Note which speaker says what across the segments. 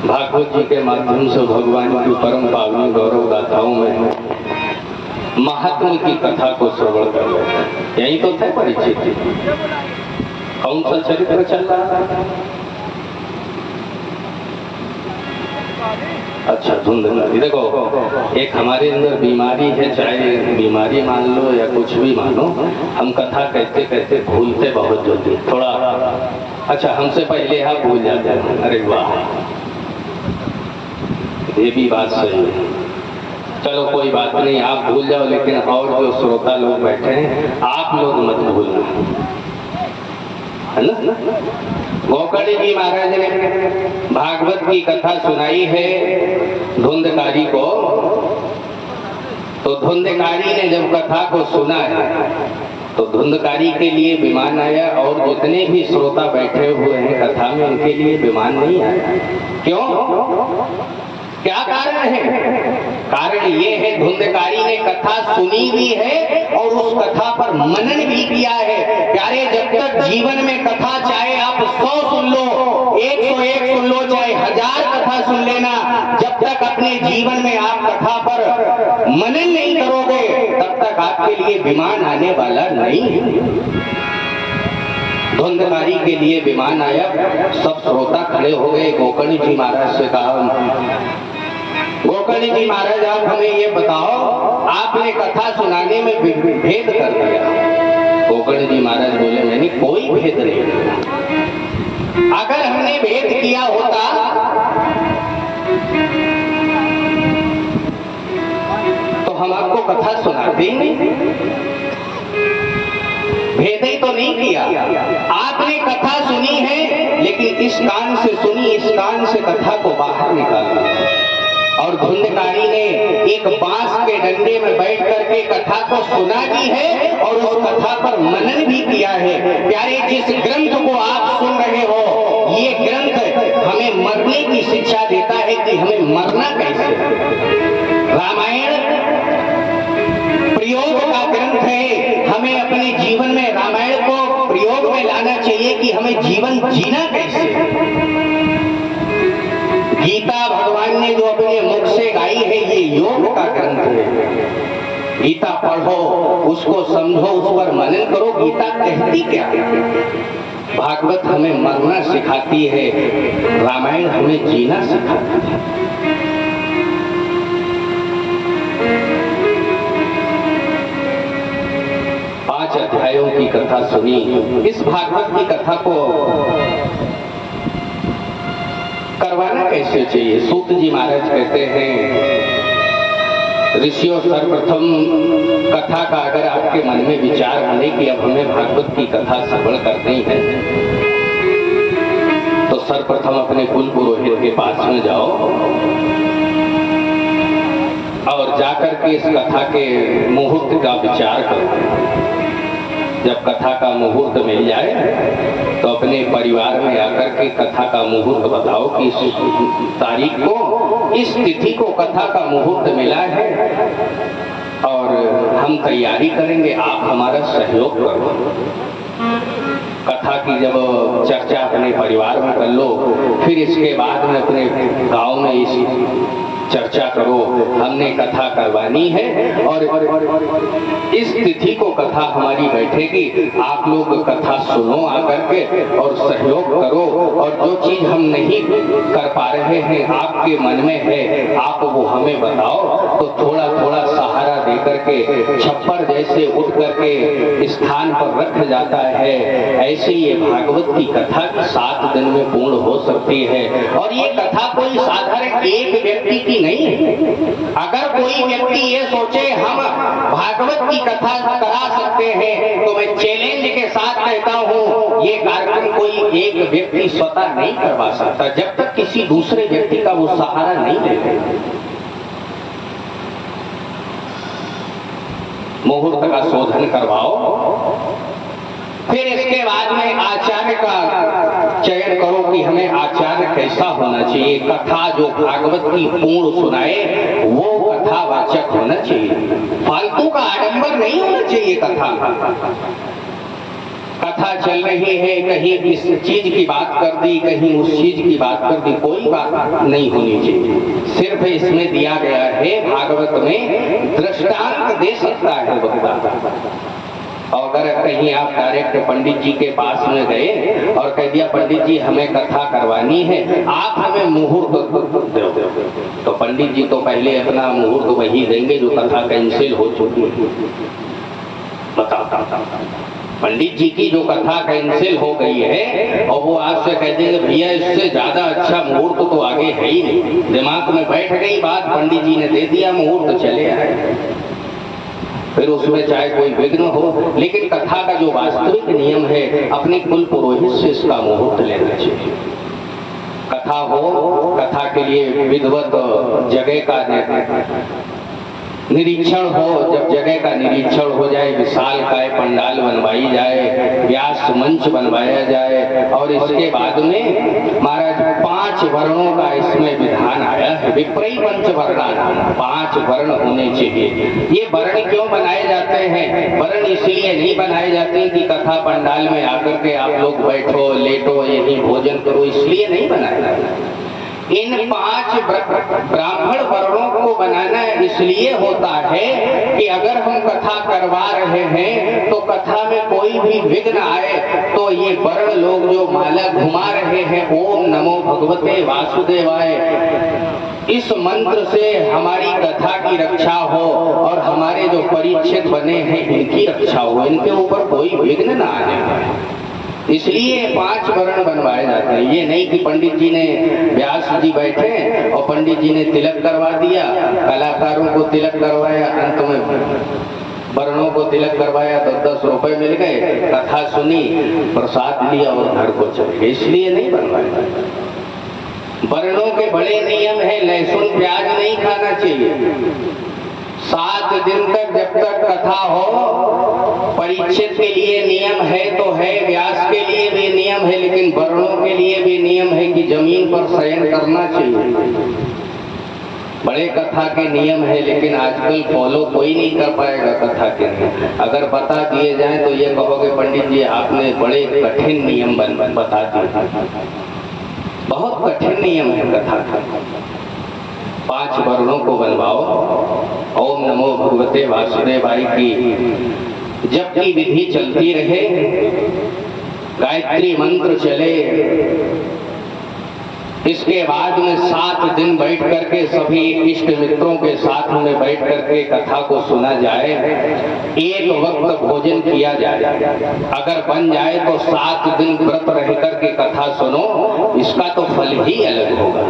Speaker 1: भागवत जी के माध्यम से भगवान की परम पावनी गौरव गाथाओं में महात्मा की कथा को श्रवण कर रहे हैं। यही तो थे परिचित। कौन सा चरित्र चल रहा है? अच्छा, धुंधकारी। देखो, एक हमारे अंदर बीमारी है, चाहे बीमारी मान लो या कुछ भी मानो, हम कथा कहते कहते भूलते बहुत जल्दी। थोड़ा अच्छा, हमसे पहले आप भूल जाते हैं। अरे वाह, ये भी बात सही है। चलो कोई बात नहीं, आप भूल जाओ, लेकिन और जो श्रोता लोग बैठे हैं आप लोग मत भूलना, है ना। गोकर्ण जी महाराज ने भागवत की कथा सुनाई है धुंधकारी को। तो धुंधकारी ने जब कथा को सुना है तो धुंधकारी के लिए विमान आया, और जितने भी श्रोता बैठे हुए हैं कथा में उनके लिए विमान नहीं आया। क्यों? क्या कारण है? कारण ये है, धुंधकारी ने कथा सुनी भी है और उस कथा पर मनन भी किया है। प्यारे, जब तक जीवन में कथा, चाहे आप 100 सुन लो, 101 सुन लो, चाहे 1000 कथा सुन लेना, जब तक अपने जीवन में आप कथा पर मनन नहीं करोगे तब तक आपके लिए विमान आने वाला नहीं है। धुंधकारी के लिए विमान आया, सब श्रोता खड़े हो गए। गोकर्ण जी महाराज से कहा, गोकर्ण जी महाराज, आप हमें ये बताओ, आपने कथा सुनाने में भेद कर दिया। गोकर्ण जी महाराज बोले, मैंने कोई भेद नहीं किया। अगर हमने भेद किया होता तो हम आपको कथा सुनाते ही नहीं। भेद ही तो नहीं किया। आपने कथा सुनी है, लेकिन इस कान से सुनी, इस कान से कथा को बाहर निकाला। और धुंधकारी ने एक बांस के डंडे में बैठ करके कथा को सुना भी है और उस कथा पर मनन भी किया है। प्यारे, जिस ग्रंथ को आप सुन रहे हो, ये ग्रंथ हमें मरने की शिक्षा देता है कि हमें मरना कैसे। रामायण प्रयोग का ग्रंथ है। हमें अपने जीवन में रामायण को प्रयोग में लाना चाहिए कि हमें जीवन जीना कैसे। गीता भगवान ने जो अपने मुख से गाई है, ये योग का ग्रंथ है। गीता पढ़ो, उसको समझो, उस पर मनन करो। गीता कहती क्या है? भागवत हमें मरना सिखाती है, रामायण हमें जीना सिखाती है। पांच अध्यायों की कथा सुनी। इस भागवत की कथा को करवाना कैसे चाहिए? सूत जी महाराज कहते हैं, ऋषियों, सर्वप्रथम कथा का अगर आपके मन में विचार आने कि अब हमें भागवत की कथा श्रवण करनी है, तो सर्वप्रथम अपने कुल पुरोहित के पास में जाओ और जाकर के इस कथा के मुहूर्त का विचार करो। जब कथा का मुहूर्त मिल जाए तो अपने परिवार में आकर के कथा का मुहूर्त बताओ कि इस तारीख को, इस तिथि को कथा का मुहूर्त मिला है और हम तैयारी करेंगे, आप हमारा सहयोग करो। कथा की जब चर्चा अपने परिवार में कर लो, फिर इसके बाद में अपने गांव में इस चर्चा करो, हमने कथा करवानी है और इस तिथि को कथा हमारी बैठेगी। आप लोग कथा सुनो आकर के और सहयोग करो, और जो चीज हम नहीं कर पा रहे हैं, आपके मन में है, आप वो हमें बताओ, तो थोड़ा थोड़ा सहारा दे करके छप्पर जैसे उठ करके स्थान पर रख जाता है। ऐसे ये भागवत की कथा 7 दिन में पूर्ण हो सकती है। और ये कथा कोई साधारण एक व्यक्ति की नहीं है। अगर कोई व्यक्ति ये सोचे हम भागवत की कथा करा सकते हैं, तो मैं चैलेंज के साथ कहता हूँ, ये कार्यक्रम कोई एक व्यक्ति स्वतः नहीं करवा सकता जब तक किसी दूसरे व्यक्ति का वो सहारा नहीं लेते। मुहूर्त का शोधन करवाओ, फिर इसके बाद में आचार्य का चयन करो कि हमें आचार्य कैसा होना चाहिए। कथा जो भागवत की पूर्ण सुनाए वो कथावाचक होना चाहिए, फालतू का आडंबर नहीं होना चाहिए कथा। कथा चल रही है, कहीं इस चीज की बात कर दी, कहीं उस चीज की बात कर दी, कोई बात नहीं होनी चाहिए। सिर्फ इसमें दिया गया है, भागवत में दृष्टांत दे सकता है वक्ता। और अगर कहीं आप डायरेक्ट पंडित जी के पास में गए और कह दिया पंडित जी हमें कथा करवानी है, आप हमें मुहूर्त दो, तो पंडित जी तो पहले अपना मुहूर्त वही देंगे जो कथा कैंसिल हो चुकी है। बताओ, पंडित जी की जो कथा कैंसिल हो गई है और वो आपसे कह देंगे भैया इससे ज्यादा अच्छा मुहूर्त तो आगे है ही नहीं, दिमाग में बैठ गई बात, पंडित जी ने दे दिया मुहूर्त, चले आए, फिर उसमें चाहे कोई विघ्न हो। लेकिन कथा का जो वास्तविक नियम है, अपने कुल पुरोहित से इसका मुहूर्त लेना चाहिए। कथा हो, कथा के लिए विधिवत जगह का निरीक्षण हो, जब जगह का निरीक्षण हो जाए, विशाल काय पंडाल बनवाई जाए, व्यास मंच बनवाया जाए, और इसके बाद में महाराज 5 वर्णों का इसमें विधान आया है। विप्रई पंच वर्णान, 5 वर्ण होने चाहिए। ये वर्ण क्यों बनाए जाते हैं? वर्ण इसलिए नहीं बनाए जाते कि कथा पंडाल में आकर के आप लोग बैठो, लेटो, यही भोजन करो, इसलिए नहीं बनाए जाते। इन 5 ब्राह्मण वर्णों को बनाना इसलिए होता है कि अगर हम कथा करवा रहे हैं तो कथा में कोई भी विघ्न आए तो ये वर्ण लोग जो माला घुमा रहे हैं, ओम नमो भगवते वासुदेवाय, इस मंत्र से हमारी कथा की रक्षा हो और हमारे जो परीक्षित बने हैं इनकी रक्षा हो, इनके ऊपर कोई विघ्न ना आए। इसलिए 5 वर्ण बनवाए जाते हैं। ये नहीं कि पंडित जी ने, व्यास जी बैठे और पंडित जी ने तिलक करवा दिया, कलाकारों को तिलक करवाया, अंत में वर्णों को तिलक करवाया, 10-10 रुपए मिल गए, कथा सुनी, प्रसाद लिया और घर को चले गए। इसलिए नहीं बनवाया। वर्णों के बड़े नियम है, लहसुन प्याज नहीं खाना चाहिए 7 दिन तक, जब तक कथा हो। परीक्षित के लिए नियम है तो है, व्यास के लिए भी नियम है, लेकिन वर्णों के लिए भी नियम है कि जमीन पर शयन करना चाहिए। बड़े कथा के नियम है, लेकिन आजकल फॉलो कोई नहीं कर पाएगा कथा के नियम। अगर बता दिए जाए तो ये कहोगे पंडित जी आपने बड़े कठिन नियम बता दिए। बहुत कठिन नियम है कथा का। 5 वर्णों को बनवाओ, ओम नमो भगवते वासुदेवाय की जब की विधि चलती रहे, गायत्री मंत्र चले, इसके बाद में 7 दिन बैठ करके सभी इष्ट मित्रों के साथ में बैठ करके कथा को सुना जाए, एक वक्त भोजन किया जाए, अगर बन जाए तो 7 दिन व्रत रह करके कथा सुनो, इसका तो फल ही अलग होगा।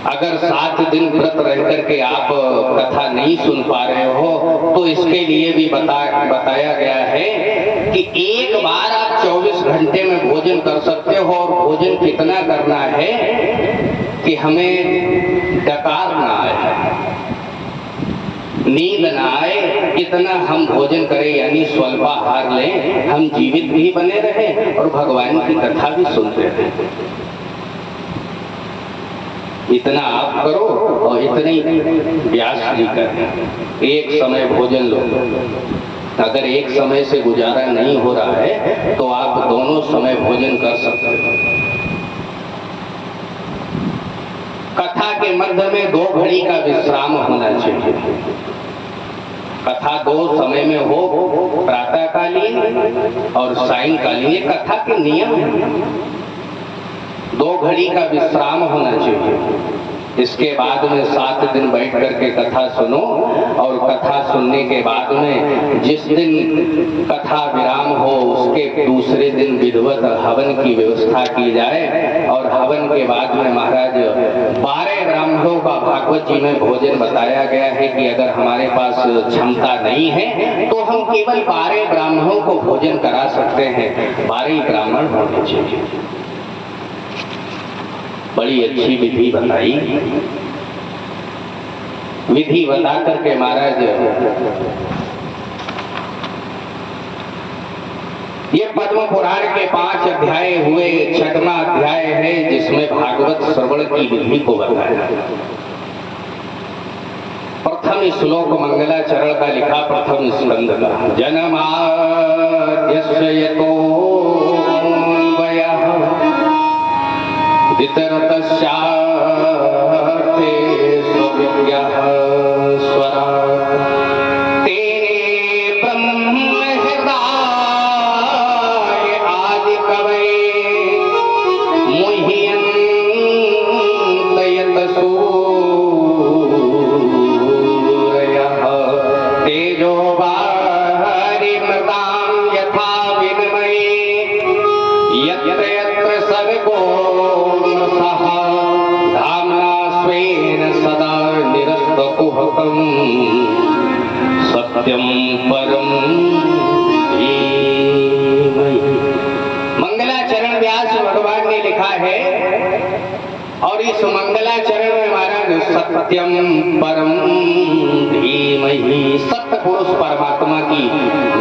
Speaker 1: अगर 7 दिन व्रत रह करके आप कथा नहीं सुन पा रहे हो तो इसके लिए भी बताया गया है कि एक बार आप 24 घंटे में भोजन कर सकते हो, और भोजन कितना करना है कि हमें डकार ना आए, नींद ना आए, इतना हम भोजन करें, यानी स्वल्पाहार लें, हम जीवित भी बने रहें और भगवान की कथा भी सुनते रहें। इतना आप करो और इतने व्यास जी करें। एक समय भोजन लो, अगर एक समय से गुजारा नहीं हो रहा है तो आप दोनों समय भोजन कर सकते हो। कथा के मध्य में 2 घड़ी का विश्राम होना चाहिए। कथा 2 समय में हो, प्रातःकालीन और सायंकालीन, ये कथा के नियम है। 2 घड़ी का विश्राम होना चाहिए। इसके बाद में 7 दिन बैठ करके कथा सुनो, और कथा सुनने के बाद में जिस दिन कथा विराम हो उसके दूसरे दिन विधिवत हवन की व्यवस्था की जाए, और हवन के बाद में महाराज 12 ब्राह्मणों का भागवत जी में भोजन बताया गया है कि अगर हमारे पास क्षमता नहीं है तो हम केवल 12 ब्राह्मणों को भोजन करा सकते हैं, 12 ब्राह्मण होने चाहिए। बड़ी अच्छी विधि बताई। विधि बता करके महाराज ये पद्म पुराण के 5 अध्याय हुए, 6वां अध्याय है जिसमें भागवत श्रवण की विधि को बताया। प्रथम श्लोक मंगलाचरण का लिखा, प्रथम स्कंद का। जन्माद्यस्य यतोऽन्वयः वितरतस्यार्थे स्वविद्यः स्वराट् तेने ब्रह्महृदाय आदिकवये मुह्यन्त यतसूरयः तेजो वारिमृतां यथा विनिमये यत्र यत्र सर्गो सः धाम्ना स्वेन सदा निरस्तकुहकं सत्यं परं धीमहि। मंगलाचरण व्यास भगवान ने लिखा है और इस मंगलाचरण में महाराज सत्यम परम धीमहि, सत्य पुरुष परमात्मा की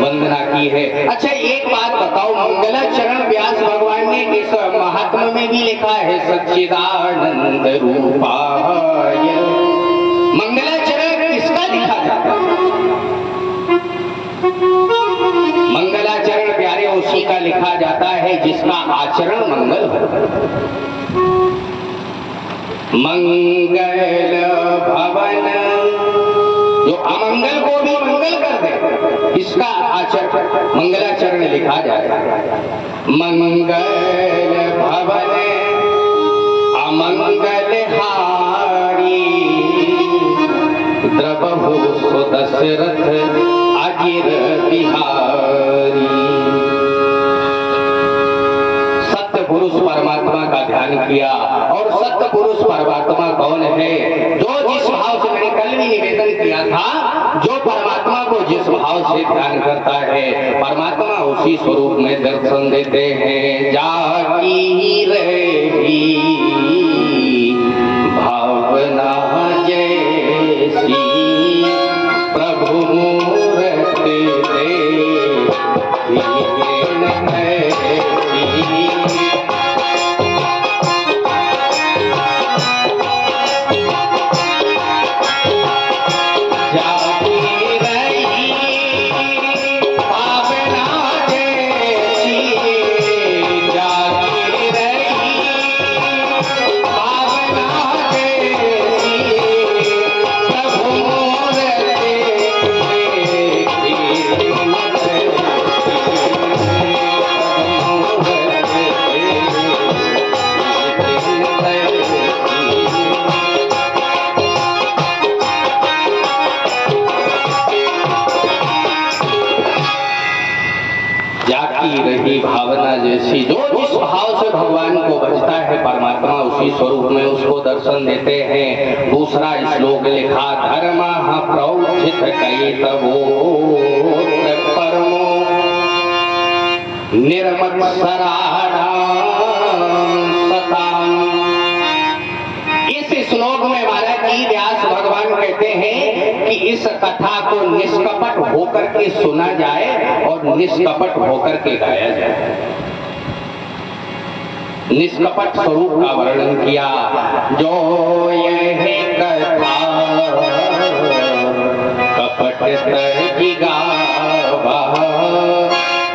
Speaker 1: वंदना की है। अच्छा एक बात बताओ, मंगलाचरण व्यास भगवान ने इस महात्मा में भी लिखा है सच्चिदानंद रूपाय। मंगलाचरण किसका लिखा जाता है? मंगलाचरण प्यारे उसी का लिखा जाता है जिसका आचरण मंगल हो। मंगल भवन, जो अमंगल को भी मंगल कर दे, इसका आचरण मंगलाचरण लिखा जाएगा। मंगल भवन अमंगल हारी द्रवहु सुदशरथ अजिर बिहारी। सत्य पुरुष परमात्मा का ध्यान किया, और सत्य पुरुष परमात्मा कौन है? जो जिस भाव से, मैंने कल भी निवेदन किया था, जो परमात्मा को जिस भाव से ध्यान करता है परमात्मा उसी स्वरूप में दर्शन देते हैं। जाकी रही भावना जैसी प्रभु मूर्ति रही भावना जैसी, जो जिस भाव से भगवान को बचता है परमात्मा उसी स्वरूप में उसको दर्शन देते हैं। दूसरा श्लोक लिखा, धर्म प्रौचित कैतवो परमो निर्मत्सराणां। इस श्लोक में महाराज जी व्यास भगवान कहते हैं कि इस कथा को निष्कपट होकर के सुना जाए और निष्कपट होकर के गाया जाए। निष्कपट स्वरूप का वर्णन किया। जो यह कथा कपट तरही गावा,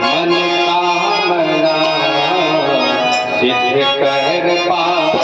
Speaker 1: मन कामना सिद्ध कर पावा।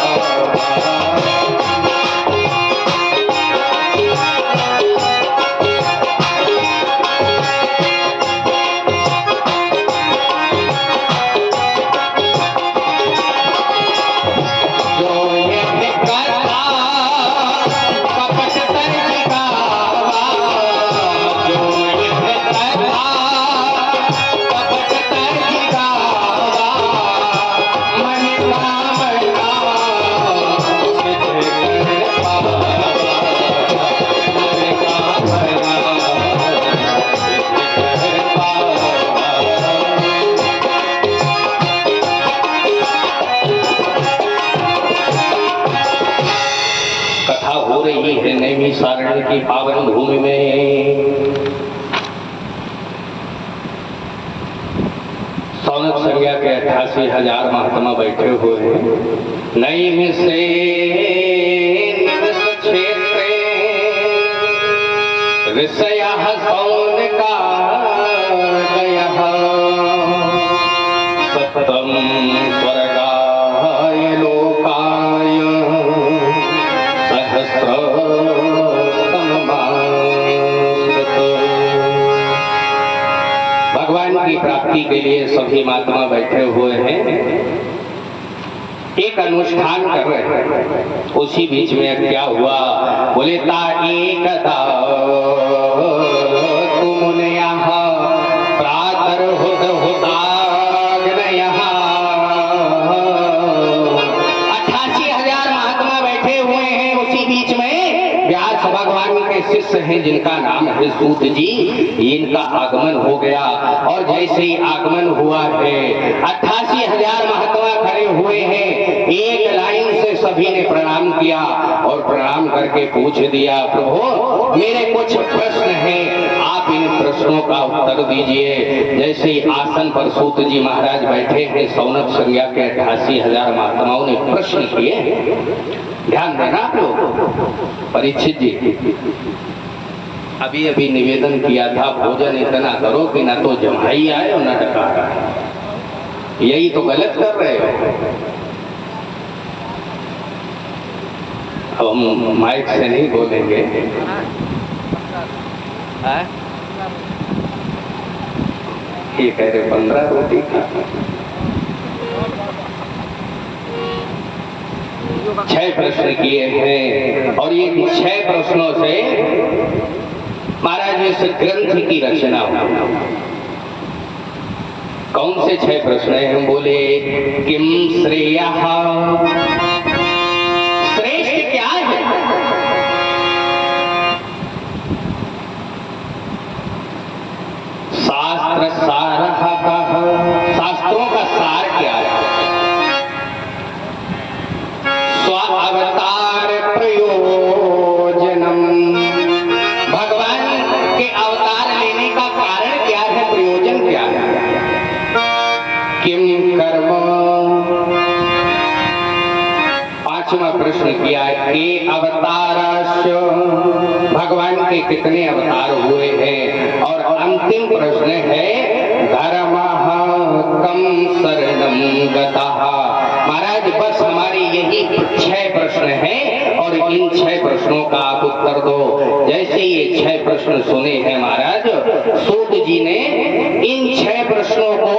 Speaker 1: नैमिषारण्य की पावन भूमि में सौनक संज्ञा के 88,000 महात्मा बैठे हुए हैं। नैमिषे निवस क्षेत्रे ऋषयः सौनकादयः सप्तं स्वर्गाय लोकाय भगवान की प्राप्ति के लिए सभी महात्मा बैठे हुए हैं, एक अनुष्ठान कर रहे हैं। उसी बीच में क्या हुआ, बोले ता एकदा तुमुनयः प्रातर्हुदहुदाग्नयः। 88,000 महात्मा बैठे हुए हैं। उसी बीच में व्यास भगवान के शिष्य हैं जिनका नाम है सूत जी, इनका आगमन हो गया। और जैसे ही आगमन हुआ है 88,000 महात्मा खड़े हुए हैं। एक लाइन से सभी ने प्रणाम किया और प्रणाम करके पूछ दिया, प्रभु मेरे कुछ प्रश्न हैं, आप इन प्रश्नों का उत्तर दीजिए। जैसे ही आसन पर सूत जी महाराज बैठे हैं, सौनक संज्ञा के 88,000 महात्माओं ने प्रश्न किए। ध्यान देना आप लोग। परीक्षित जी, अभी अभी निवेदन किया था, भोजन इतना करो कि ना तो जमाई आए और ना डकारा आए। यही तो गलत कर रहे हो। अब हम माइक से नहीं बोलेंगे। ये कह रहे 15 रोटी खा। 6 प्रश्न किए हैं और ये 6 प्रश्नों से महाराज इस ग्रंथ की रचना हुई। कौन से 6 प्रश्न हैं? हम बोले किम श्रेयः, श्रेष्ठ क्या है? शास्त्र सारः कः, शास्त्रों का सार क्या है? स्व अवतार प्रयोजनम, भगवान के अवतार लेने का कारण क्या है, प्रयोजन क्या है? किम कर्म, 5वां प्रश्न किया के अवताराश्च, भगवान के कितने अवतार हुए हैं? और अंतिम प्रश्न है धर्मः कम शरणं गतः। महाराज बस हमारे यही 6 प्रश्न हैं और इन 6 प्रश्नों का आप उत्तर दो। जैसे ये 6 प्रश्न सुने हैं महाराज, सूत जी ने इन 6 प्रश्नों को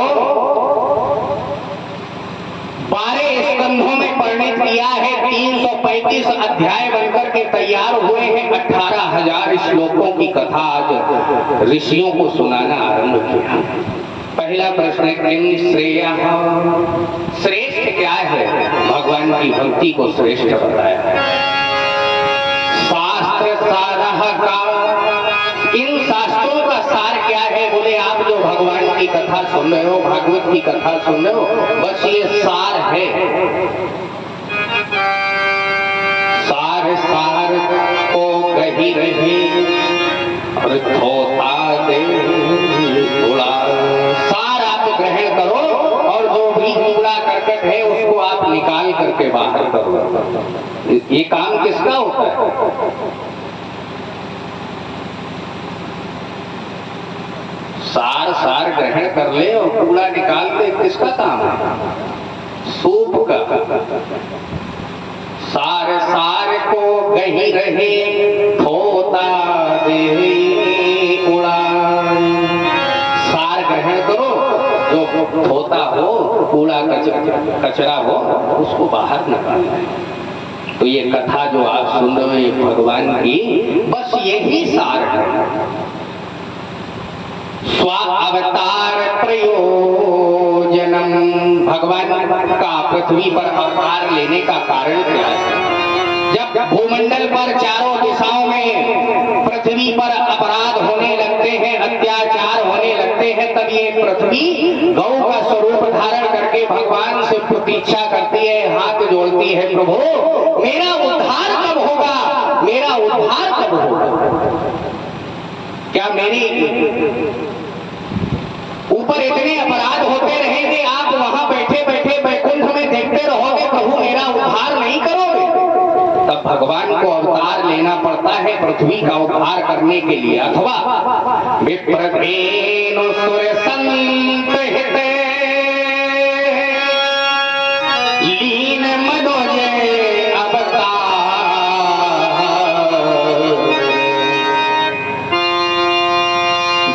Speaker 1: 12 स्कंधों में परिणित किया है। 335 अध्याय बनकर के तैयार हुए हैं। 18,000 श्लोकों की कथा आज ऋषियों को सुनाना आरंभ किया। पहला प्रश्न है किम श्रेयः, श्रेष्ठ क्या है? भगवान की भक्ति को श्रेष्ठ बताया है। शास्त्र सारः का, इन शास्त्रों का सार क्या है? बोले आप जो भगवान की कथा सुन रहे हो, भागवत की कथा सुन रहे हो, बस ये सार है। सार सार को कही रही और थोता दे उड़ा। सार आप ग्रहण करो और जो भी कूड़ा करकट है उसको आप निकाल करके बाहर करो। ये काम किसका होता है? सार सार ग्रहण कर ले और कूड़ा निकाल दे, किसका काम है? सूप का। सार सार को गही रहे थोता दे उड़ा। सार ग्रहण करो, जो थोता हो, कूड़ा कचरा हो, उसको बाहर निकालना है। तो ये कथा जो आप सुन रहे हो ये भगवान की, बस यही सार है। स्व अवतार प्रयोजनम, भगवान का पृथ्वी पर अवतार लेने का कारण क्या है? जब भूमंडल पर चारों दिशाओं में पृथ्वी पर अपराध होने लगते हैं, अत्याचार होने लगते हैं, तब ये पृथ्वी गौ का स्वरूप धारण करके भगवान से प्रतीक्षा करती है, हाथ जोड़ती है, प्रभु मेरा उद्धार कब होगा, मेरा उद्धार कब होगा? क्या मेरी ऊपर इतने अपराध होते रहेंगे, आप वहां बैठे बैठे बैकुंठ में देखते रहोगे, प्रभु मेरा उद्धार नहीं करोगे? तब तब भगवान को अवतार लेना पड़ता है पृथ्वी का उद्धार करने के लिए। अथवा विप्रधेनु सुर संत हिते लीन मनोज अवतार।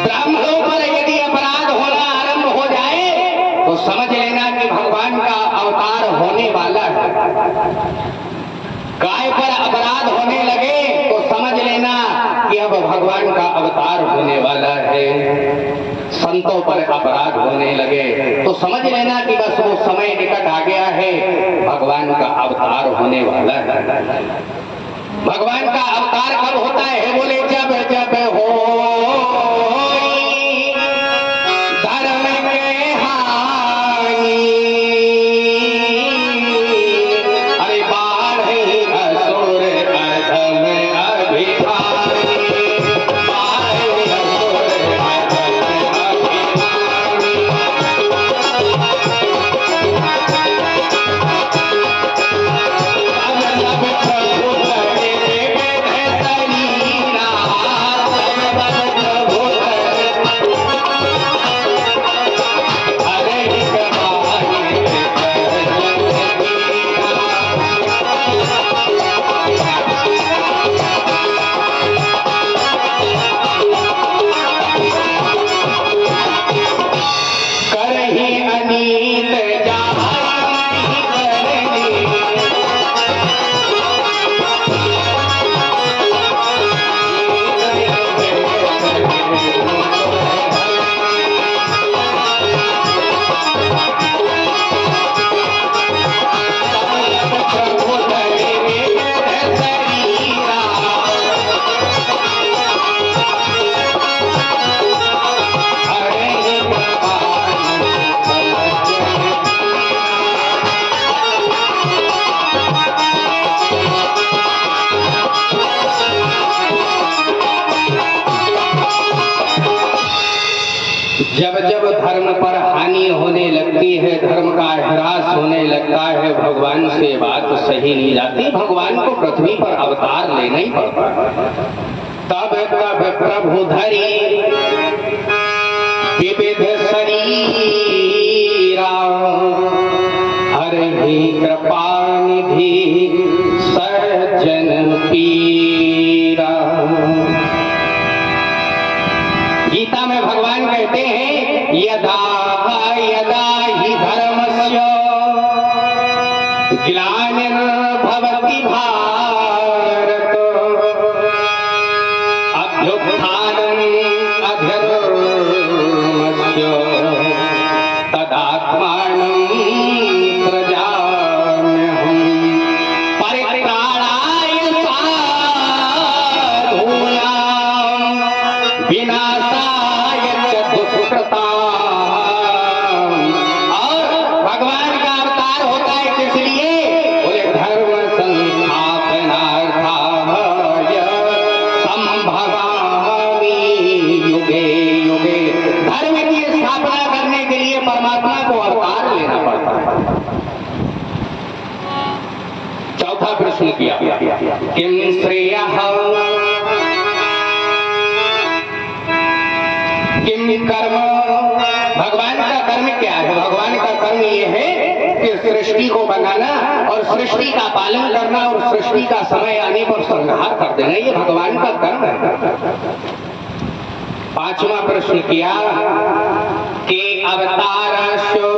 Speaker 1: ब्राह्मणों पर यदि अपराध होना आरंभ हो जाए तो समझ लेना कि भगवान का अवतार होने वाला है। गाय पर अपराध होने लगे तो समझ लेना कि अब भगवान का अवतार होने वाला है। संतों पर अपराध होने लगे तो समझ लेना कि बस वो समय निकट आ गया है, भगवान का अवतार होने वाला है। भगवान का अवतार कब होता है? बोले जब जब हो धर्म के हानि, अरे बाढ़ असुर अधम अभिमानी, बाढ़ असुर अधम अभिमानी। अब प्रभु धरे वेद शरीरा, अब प्रभु हरे कमाए करही अनीत जहाँ नहीं करनी। प्रभु धरे वेद शरीरा, हरे जब जब धर्म पर हानि होने लगती है, धर्म का ह्रास होने लगता है, भगवान से बात सही नहीं जाती, भगवान को पृथ्वी पर अवतार लेना ही पड़ता है। तब तब प्रभु धरी विविध शरीरा, हरि कृपा निधि सज्जन पीरा। गीता में भगवान कहते हैं यदा यदा हि धर्मस्य ग्लानिर्भवति भारत, अभ्युत्थानम् अधर्मस्य तदात्मानं सृजाम्यहम्। परित्राणाय साधूनां विनाशाय च दुष्कृताम्। और भगवान का अवतार होता है किस लिए? बोले धर्म संस्थापनार्थाय संभवामि युगे युगे। धर्म की स्थापना करने के लिए परमात्मा को अवतार लेना पड़ता है। चौथा प्रश्न किया किम श्रेयः किम कर्म। भगवान का कर्म क्या है? भगवान का कर्म ये है कि सृष्टि को बनाना और सृष्टि का पालन करना और सृष्टि का समय आने पर संहार कर देना, ये भगवान का कर्म है। पांचवा प्रश्न किया कि अवतारस्यो,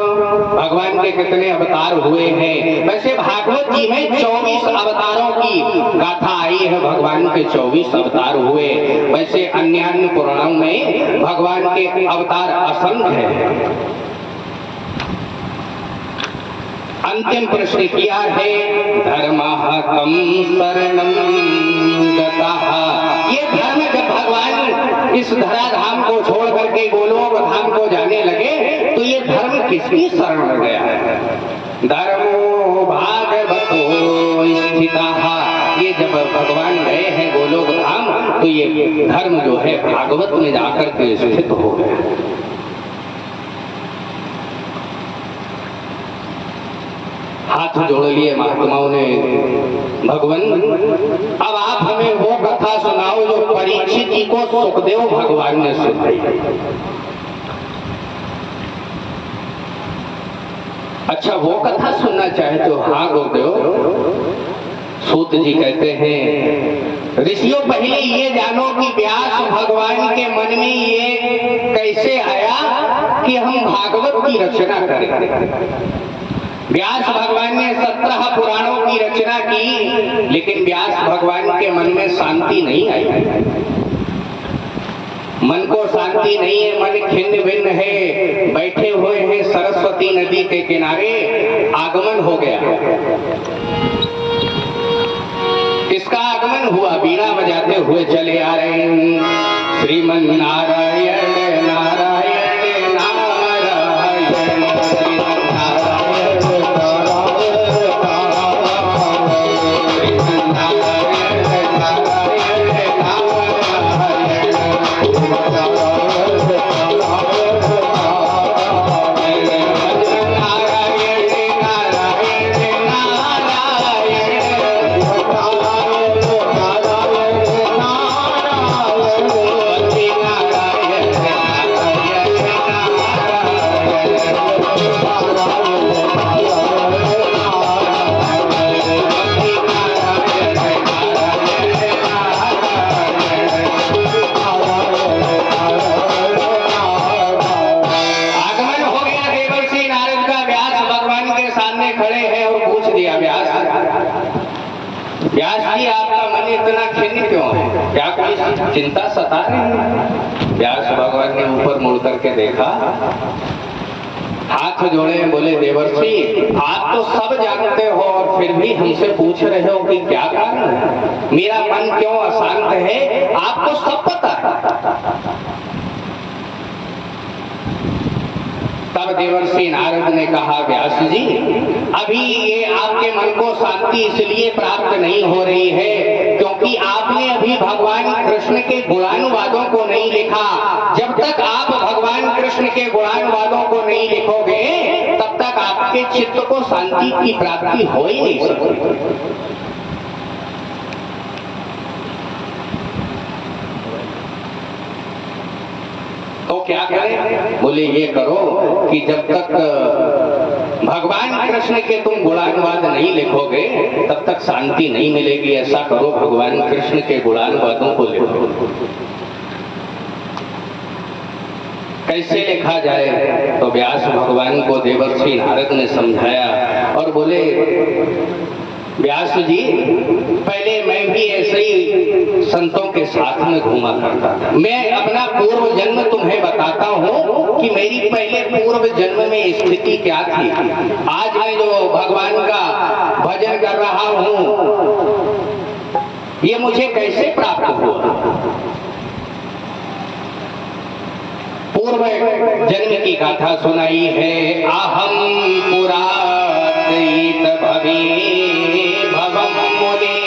Speaker 1: भगवान के कितने अवतार हुए हैं? वैसे भागवत जी में 24 अवतारों की गाथा आई है, भगवान के 24 अवतार हुए। वैसे अन्य अन्य पुराणों में भगवान के अवतार असंख्य हैं। अंतिम प्रश्न किया है धर्मः कं शरणं गतः। ये धर्म जब भगवान इस धराधाम को छोड़ करके गोलोक धाम को जाने लगे तो ये धर्म किसकी शरण में गया है? धर्मो भागवतो स्थितः। ये जब भगवान गए हैं गोलोक धाम तो ये धर्म जो है भागवत में जाकर के स्थित हो गया। हाथ हाथ जोड़ लिए महात्माओं ने, भगवान अब आप हमें वो कथा सुनाओ जो परीक्षित जी को सुखदेव भगवान ने सुनाई। अच्छा वो कथा सुनना चाहे तो हाँ गुरुदेव। सूत जी कहते हैं ऋषियों पहले ये जानो कि व्यास भगवान के मन में ये कैसे आया कि हम भागवत की रचना करें। व्यास भगवान ने 17 पुराणों की रचना की, लेकिन व्यास भगवान के मन में शांति नहीं आई। मन को शांति नहीं है, मन खिन्न भिन्न है, बैठे हुए हैं सरस्वती नदी के किनारे। आगमन हो गया, इसका आगमन हुआ, बीड़ा बजाते हुए चले आ रहे हैं। श्रीमन नारायण नारायण चिंता सता रही। व्यास भगवान ने ऊपर मुड़ करके देखा, हाथ जोड़े, बोले देवर्षि आप तो सब जानते हो और फिर भी हमसे पूछ रहे हो कि क्या कारण है, मेरा मन क्यों अशांत है, आपको सब पता है। तब देवर्षि नारद ने कहा व्यास जी अभी ये आपके मन को शांति इसलिए प्राप्त नहीं हो रही है क्योंकि आपने अभी भगवान कृष्ण के गुणानुवादों को नहीं लिखा। जब तक आप भगवान कृष्ण के गुणानुवादों को नहीं लिखोगे तब तक आपके चित्त को शांति की प्राप्ति हो ही नहीं सकती। तो क्या करें? बोले ये करो कि जब तक भगवान कृष्ण के तुम गुणानुवाद नहीं लिखोगे तब तक शांति नहीं मिलेगी। ऐसा करो भगवान कृष्ण के गुणानुवादों को लिखो। कैसे लिखा जाए? तो व्यास भगवान को देवर्षि नारद ने समझाया और बोले व्यास जी पहले मैं भी ऐसे ही संतों के साथ में घूमा करता था। मैं अपना पूर्व जन्म तुम्हें बताता हूँ कि मेरी पहले पूर्व जन्म में स्थिति क्या थी। आज मैं जो भगवान का भजन कर रहा हूँ ये मुझे कैसे प्राप्त हुआ। पूर्व जन्म की गाथा सुनाई है। अहम पुरातयित भवम मुने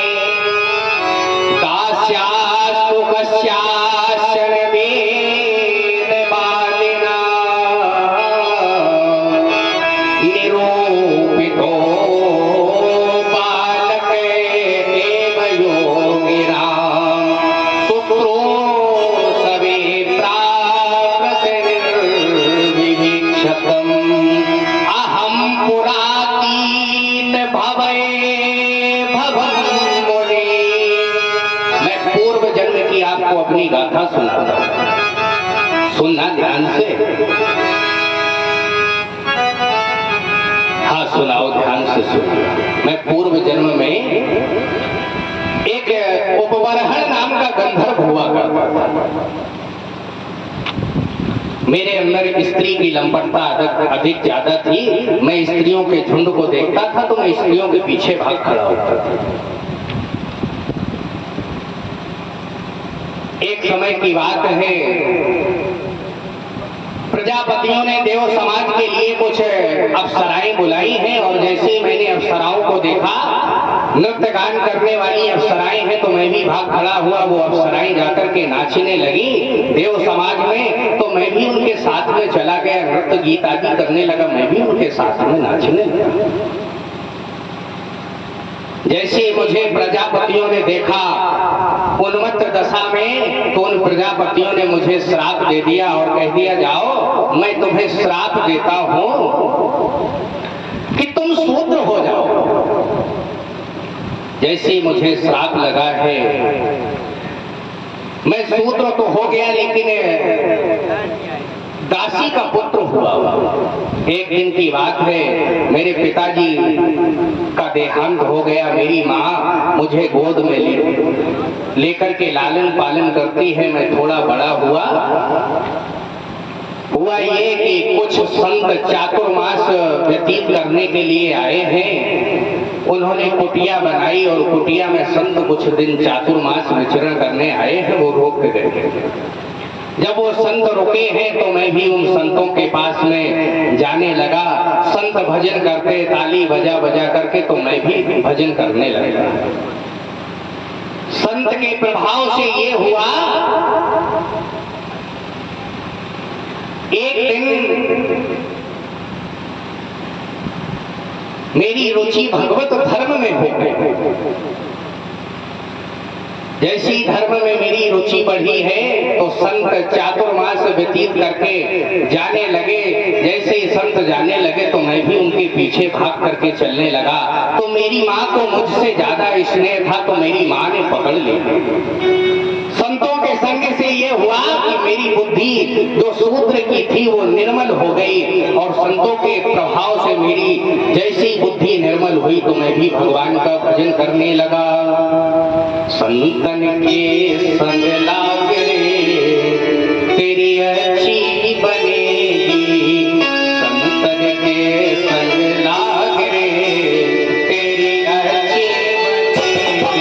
Speaker 1: दास्यास्तु कस्याश्चन वेदवादिना निरूपितो बालके देव योगिनां शुश्रूषवे प्राप्तनिर्विभिक्षतम्। अहं पुरातीत भवे भवं मुने। मैं पूर्व जन्म की आपको अपनी गाथा सुनाता हूं, सुनना ध्यान से। हाँ सुनाओ, ध्यान से सुनो। मैं पूर्व जन्म में एक उपवरहण नाम का गंधर्व हुआ करता था। मेरे अंदर स्त्री की लंपटता अधिक ज्यादा थी। मैं स्त्रियों के झुंड को देखता था तो मैं स्त्रियों के पीछे भाग खड़ा होता था। एक समय की बात है, प्रजापतियों ने देव समाज के लिए कुछ अप्सराएं बुलाई हैं और जैसे मैंने अप्सराओं को देखा, नृत्य गान करने वाली अप्सराएं हैं, तो मैं भी भाग खड़ा हुआ। वो अप्सराएं जाकर के नाचने लगी देव समाज में, तो मैं भी उनके साथ में चला गया। नृत्य गीत आदि करने लगा, मैं भी उनके साथ में नाचने लगा। जैसे मुझे प्रजापतियों ने देखा उन्मत्त दशा में, तो उन प्रजापतियों ने मुझे श्राप दे दिया और कह दिया जाओ मैं तुम्हें श्राप देता हूं कि तुम शूद्र हो जाओ। जैसे मुझे श्राप लगा है, मैं शूद्र तो हो गया लेकिन दासी का पुत्र हुआ। एक दिन की बात है, मेरे पिताजी का देहांत हो गया। मेरी माँ मुझे गोद में लेकर के लालन पालन करती है। मैं थोड़ा बड़ा हुआ ये कि कुछ संत चातुर्मास व्यतीत करने के लिए आए हैं। उन्होंने कुटिया बनाई और कुटिया में संत कुछ दिन चातुर्मास विचरण करने आए हैं, वो रोक गए। जब वो संत रुके हैं तो मैं भी उन संतों के पास में जाने लगा। संत भजन करते ताली बजा बजा करके, तो मैं भी भजन करने लगा। संत के प्रभाव से ये हुआ, एक दिन मेरी रुचि भगवत धर्म में हो गई। जैसी धर्म में मेरी रुचि बढ़ी है तो संत चातुर्मास व्यतीत करके जाने लगे। जैसे ही संत जाने लगे तो मैं भी उनके पीछे भाग करके चलने लगा। तो मेरी माँ को मुझसे ज्यादा स्नेह था, तो मेरी माँ ने पकड़ लिया। संतों के संग से ये हुआ कि मेरी बुद्धि जो शूद्र की थी वो निर्मल हो गई, और संतों के प्रभाव से मेरी जैसी बुद्धि निर्मल हुई तो मैं भी भगवान का भजन करने लगा। संतन के संग लाग रे तेरी अच्छी बनेगी, संतन के संग लाग रे तेरी अच्छी बनेगी।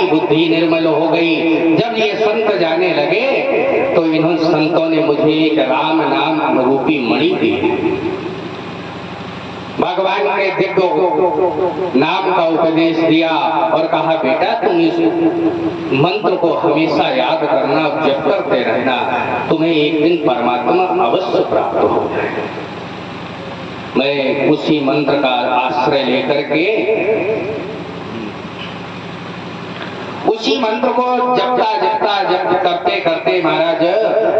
Speaker 1: बुद्धि निर्मल हो गई। जब ये संत जाने लगे तो इन संतों ने मुझे एक राम नाम रूपी मणि दी। भगवान के दिव्य नाम का उपदेश दिया और कहा, बेटा तुम इस मंत्र को हमेशा याद करना, जप करते रहना, तुम्हें एक दिन परमात्मा अवश्य प्राप्त हो जाएगा। मैं उसी मंत्र का आश्रय लेकर के मंत्र को जपता जपता जप करते करते महाराज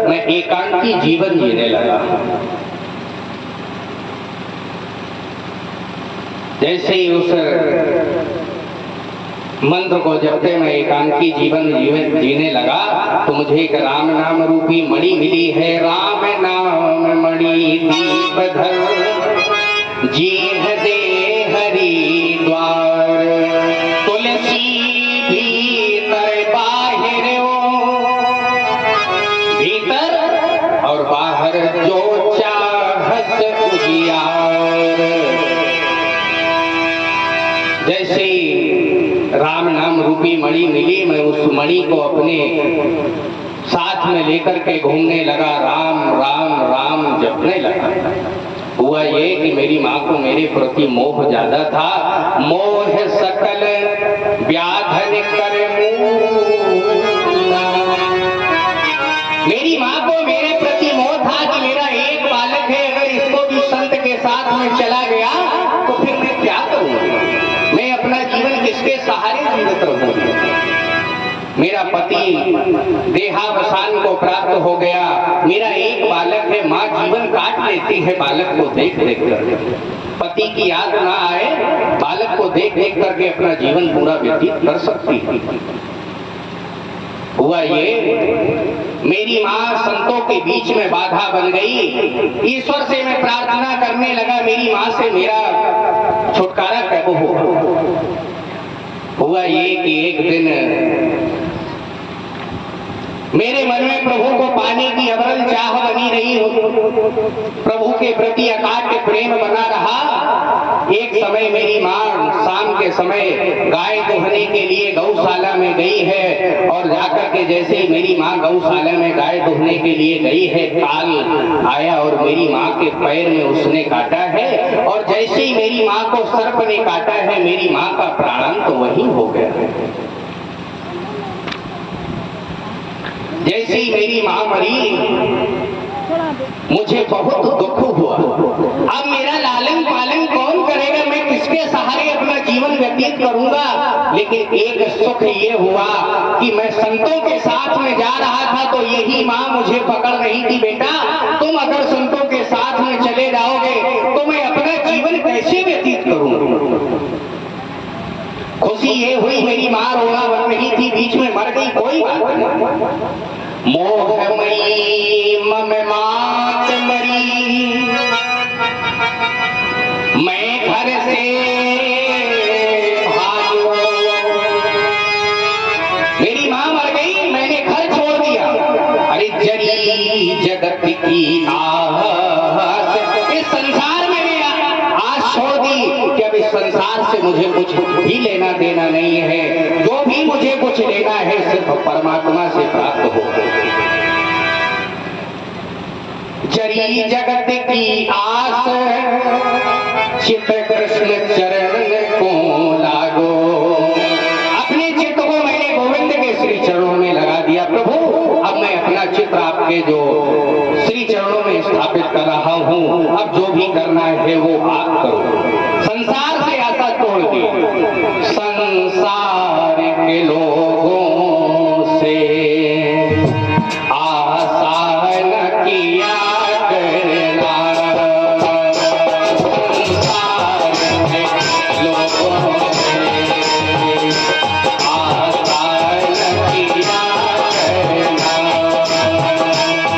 Speaker 1: मैं एकांकी जीवन जीने लगा। जैसे ही उस मंत्र को जपते मैं एकांकी जीवन जीने लगा तो मुझे एक राम नाम रूपी मणि मिली है। राम नाम मणि दीप धर जीह दे हरि द्वार। तुलसी भीतर बाहिर भीतर और बाहर जो चाहत उजियार। जैसे राम नाम रूपी मणि मिली मैं उस मणि को अपने साथ में लेकर के घूमने लगा, राम राम राम जपने लगा। हुआ ये कि मेरी माँ को मेरे प्रति मोह ज्यादा था। मोह सकल व्याधन कर मेरी माँ को मेरे प्रति मोह था कि मेरा एक बालक है, अगर इसको भी संत के साथ में चला गया तो फिर मैं क्या करूंगा, मैं अपना जीवन किसके सहारे जीवित रहूंगा। मेरा पति देहावसान को प्राप्त हो गया, मेरा एक बालक है, माँ जीवन काट लेती है बालक को देख देख कर। पति की याद ना आए, बालक को देख देख करके अपना जीवन पूरा व्यतीत कर सकती है। हुआ ये मेरी माँ संतों के बीच में बाधा बन गई। ईश्वर से मैं प्रार्थना करने लगा मेरी माँ से मेरा छुटकारा कब होगा। हुआ ये कि एक दिन मेरे मन में प्रभु को पाने की अविरल चाह बनी रही हो, प्रभु के प्रति अकाट्य प्रेम बना रहा। एक समय मेरी माँ शाम के समय गाय दुहने के लिए गौशाला में गई है और जाकर के जैसे ही मेरी माँ गौशाला में गाय दुहने के लिए गई है, काल आया और मेरी माँ के पैर में उसने काटा है। और जैसे ही मेरी माँ को सर्प ने काटा है, मेरी माँ का प्राणांत तो वही हो गया है। जैसे ही मेरी माँ मरी मुझे बहुत दुख हुआ। अब मेरा लालन पालन कौन करेगा, मैं किसके सहारे अपना जीवन व्यतीत करूंगा। लेकिन एक सुख ये हुआ कि मैं संतों के साथ में जा रहा था तो यही माँ मुझे पकड़ रही थी, बेटा तुम अगर संतों के साथ में चले जाओगे तो मैं अपना जीवन कैसे व्यतीत करूंगा। खुशी ये हुई मेरी माँ रोना बन रही थी, बीच में मर गई, कोई बात नहीं। मोहमयी मम मात मरी, मैं घर से भागो। मेरी माँ मर गई, मैंने घर छोड़ दिया। अरे जरी जगत की आस, इस संसार में मैं आस छोड़ दी कि अब इस संसार से मुझे कुछ भी लेना देना नहीं है। जो भी मुझे कुछ लेना है सिर्फ परमात्मा से प्राप्त हो। जरी जगत की आस, चित कृष्ण चरण को लागो। अपने चित्त को मैंने गोविंद के श्री चरणों में लगा दिया। प्रभु अब मैं अपना चित्र आपके जो श्री चरणों में स्थापित कर रहा हूँ, अब जो भी करना है वो आप करो। संसार से आशा तोड़ दी।